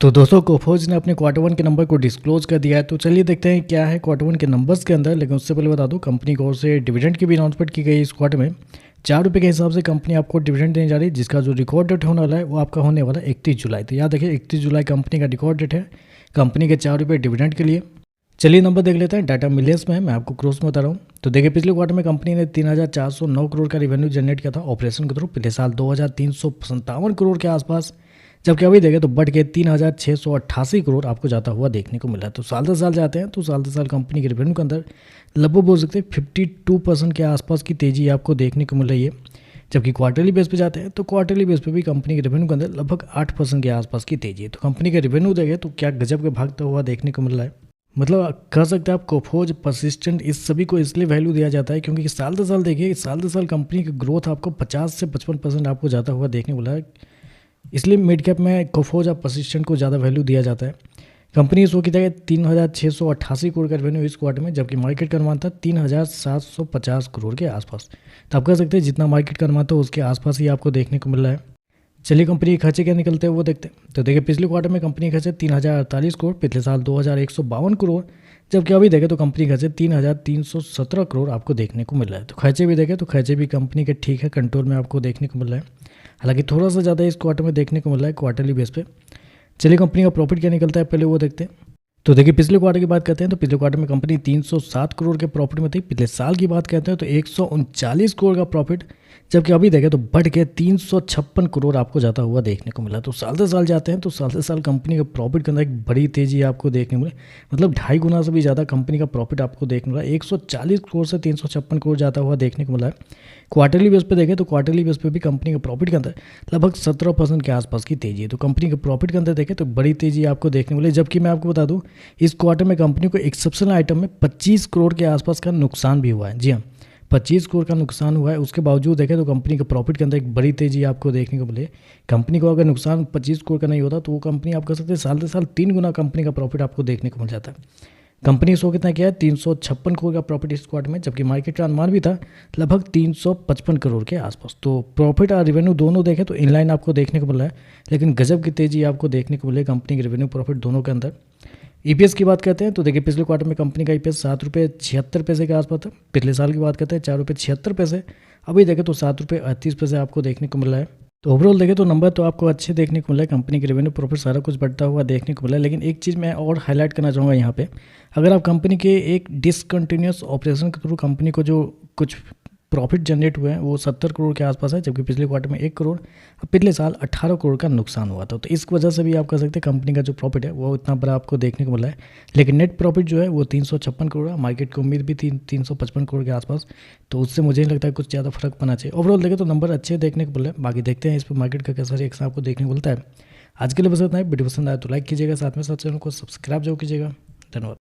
तो दोस्तों कोफोज ने अपने क्वार्टर वन के नंबर को डिस्क्लोज कर दिया है। तो चलिए देखते हैं क्या है क्वार्टर वन के नंबर्स के अंदर। लेकिन उससे पहले बता दूं, कंपनी की ओर से डिविडेंड की भी अनाउंसमेंट की गई इस क्वार्टर में। ₹4 के हिसाब से कंपनी आपको डिविडेंड देने जा रही है, जिसका जो रिकॉर्ड डेट होने वाला है वो आपका होने वाला है 31 जुलाई। तो याद देखिए 31 जुलाई कंपनी का रिकॉर्ड डेट है कंपनी के ₹4 डिविडेंड के लिए। चलिए नंबर देख लेते हैं। डाटा मिलियंस में है, मैं आपको क्रोस में बता रहा हूँ। तो देखिए पिछले क्वार्टर में कंपनी ने 3,409 करोड़ का रेवेन्यू जनरेट किया था ऑपरेशन के थ्रू। पिछले साल 2,357 करोड़ के आसपास, जबकि अभी देखें तो बढ़ के 3,688 करोड़ आपको जाता हुआ देखने को मिला है। तो साल दर साल जाते हैं तो साल दर साल कंपनी के रेवेन्यू के अंदर लगभग बोल सकते हैं 52% के आसपास की तेजी आपको देखने को मिल रही है। जबकि क्वार्टरली बेस पे जाते हैं तो क्वार्टरली बेस पे भी कंपनी के रेवेन्यू के अंदर लगभग 8% के आसपास की तेजी है। तो कंपनी का रेवेन्यू देखें तो क्या गजब के भागता हुआ देखने को मिल रहा है। मतलब कह सकते हैं आप कोफोज, परसिस्टेंट, इस सभी को इसलिए वैल्यू दिया जाता है क्योंकि साल दर साल देखिए साल दर साल कंपनी की ग्रोथ आपको 50 से 55% आपको जाता हुआ देखने को मिला है। इसलिए मिड कैप में कोफोज और परसिस्टेंट को ज़्यादा वैल्यू दिया जाता है। कंपनी इस वक्त की जगह 3,688 करोड़ का रेवेन्यू इस क्वार्टर में, जबकि मार्केट का अनुमान था 3,750 करोड़ के आसपास। तो आप कह सकते हैं जितना मार्केट का अनुमान था उसके आसपास ही आपको देखने को मिल रहा है। चलिए कंपनी के खर्चे क्या निकलते हैं वो देखते हैं। तो देखिए पिछले क्वार्टर में कंपनी के खर्चे 3,048 करोड़, पिछले साल 2,152 करोड़, जबकि अभी देखें तो कंपनी खर्चे 3,317 करोड़ आपको देखने को मिल रहा है। तो खर्चे भी देखें तो खर्चे भी कंपनी के ठीक है, कंट्रोल में आपको देखने को मिल रहा है। हालांकि थोड़ा सा ज़्यादा इस क्वार्टर में देखने को मिल रहा है क्वार्टरली बेस पे। चलिए कंपनी का प्रॉफिट क्या निकलता है पहले वो देखते हैं। तो देखिए पिछले क्वार्टर की बात करते हैं तो पिछले क्वार्टर में कंपनी 307 करोड़ के प्रॉफिट में थी। पिछले साल की बात करते हैं तो 139 करोड़ का प्रॉफिट, जबकि अभी देखें तो बढ़ के 356 करोड़ आपको जाता हुआ देखने को मिला। तो साल दर साल जाते हैं तो साल दर साल कंपनी के प्रॉफिट के अंदर एक बड़ी तेजी आपको देखने को मिले। मतलब 2.5 गुना से भी ज़्यादा कंपनी का प्रॉफिट आपको देखने को मिला। 140 करोड़ से 356 करोड़ जाता हुआ देखने को मिला है। क्वार्टरली बेस पे देखें तो क्वार्टरली बेस पे भी कंपनी के प्रॉफिट के अंदर लगभग 17% के आसपास की तेजी है। तो कंपनी के प्रॉफिट के अंदर देखें तो बड़ी तेजी आपको देखने को मिली। जबकि मैं आपको बता दूं इस क्वार्टर में कंपनी को एक्सेप्शनल आइटम में 25 करोड़ के आसपास का नुकसान भी हुआ है। जी हाँ, 25 करोड़ का नुकसान हुआ है। उसके बावजूद देखें तो कंपनी के प्रॉफिट के अंदर एक बड़ी तेजी आपको देखने को मिले। कंपनी को अगर नुकसान 25 करोड़ का नहीं होता तो वो कंपनी आप कह सकते हैं साल दर साल 3 गुना कंपनी का प्रॉफिट आपको देखने को मिल जाता है। कंपनी सो कितना किया है 356 करोड़ का प्रॉफिट इस क्वार्टर में, जबकि मार्केट का अनुमान भी था लगभग 355 करोड़ के आसपास। तो प्रॉफिट और रेवेन्यू दोनों देखें तो इनलाइन आपको देखने को मिल रहा है, लेकिन गजब की तेजी आपको देखने को मिले कंपनी के रेवेन्यू प्रॉफिट दोनों के अंदर। ईपीएस की बात करते हैं तो देखिए पिछले क्वार्टर में कंपनी का ईपीएस ₹7.76 के आसपास था। पिछले साल की बात करते हैं ₹4.76, अभी देखें तो ₹7.38 आपको देखने को मिल रहा है। तो ओवरऑल देखें तो नंबर तो आपको अच्छे देखने को मिला है। कंपनी के रेवेन्यू प्रॉफिट सारा कुछ बढ़ता हुआ देखने को मिला है। लेकिन एक चीज़ मैं और हाईलाइट करना चाहूँगा यहाँ पे, अगर आप कंपनी के एक डिसकंटिन्यूस ऑपरेशन के थ्रू कंपनी को जो कुछ प्रॉफिट जनरेट हुए हैं वो 70 करोड़ के आसपास है, जबकि पिछले क्वार्टर में 1 करोड़, पिछले साल 18 करोड़ का नुकसान हुआ था। तो इस वजह से भी आप कह सकते हैं कंपनी का जो प्रॉफिट है वो इतना बड़ा आपको देखने को मिला है। लेकिन नेट प्रॉफिट जो है वो 356 करोड़ है। मार्केट की उम्मीद भी थी 355 करोड़ के आसपास, तो उससे मुझे नहीं लगता है कुछ ज़्यादा फर्क पड़ना चाहिए। ओवरऑल देखें तो नंबर अच्छे देखने को मिल रहे हैं। बाकी देखते हैं इस पर मार्केट का कैसा रिएक्शन आपको देखने को मिलता है। आज के लिए बस इतना है। वीडियो पसंद आया तो लाइक कीजिएगा, साथ में साथ चैनल को सब्सक्राइब जरूर कीजिएगा। धन्यवाद।